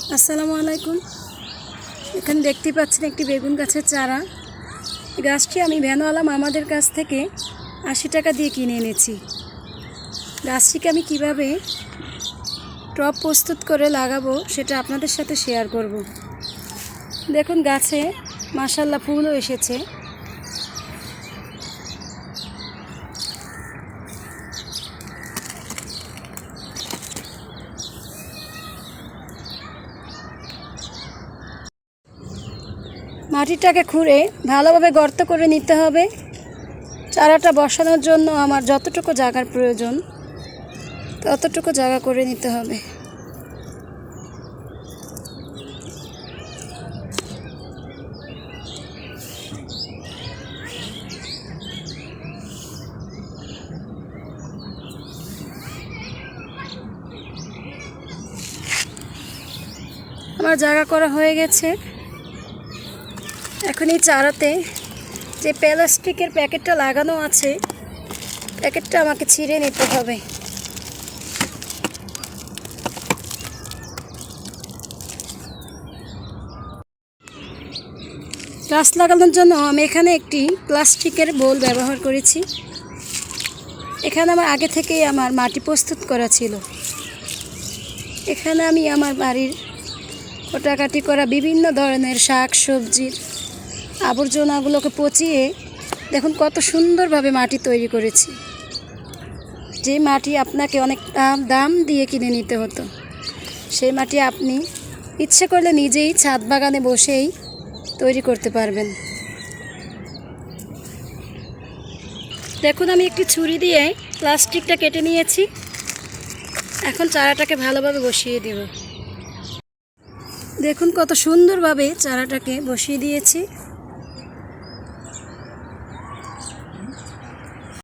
আসসালামু আলাইকুম। এখানে দেখতে পাচ্ছেন একটি বেগুন গাছের চারা। গাছটি আমি ভ্যানওয়ালা মামাদের কাছ থেকে 80 টাকা দিয়ে কিনে এনেছি। গাছটিকে আমি কিভাবে টব প্রস্তুত করে লাগাবো সেটা আপনাদের সাথে শেয়ার করব। দেখুন গাছে মাশাআল্লাহ ফুলও এসেছে। মাটিটাকে খুঁড়ে ভালোভাবে গর্ত করে নিতে হবে। চারাটা বসানোর জন্য আমার যতটুকু জায়গার প্রয়োজন ততটুকু জায়গা করে নিতে হবে। আমার জায়গা করা হয়ে গেছে। এখন এই চারাতে যে প্লাস্টিকের প্যাকেটটা লাগানো আছে প্যাকেটটা আমাকে ছিঁড়ে নিতে হবে। গাছ লাগানোর জন্য আমি এখানে একটি প্লাস্টিকের বোল ব্যবহার করেছি। এখানে আমার আগে থেকেই আমার মাটি প্রস্তুত করা ছিল। এখানে আমি আমার বাড়ির কাটাকাটি করা বিভিন্ন ধরনের শাক সবজির আবর্জনাগুলোকে পচিয়ে দেখুন কত সুন্দরভাবে মাটি তৈরি করেছি। যে মাটি আপনাকে অনেক দাম দিয়ে কিনে নিতে হতো, সেই মাটি আপনি ইচ্ছে করলে নিজেই ছাদ বাগানে বসেই তৈরি করতে পারবেন। দেখুন আমি একটি ছুরি দিয়ে প্লাস্টিকটা কেটে নিয়েছি। এখন চারাটাকে ভালোভাবে বসিয়ে দেব। দেখুন কত সুন্দরভাবে চারাটাকে বসিয়ে দিয়েছি।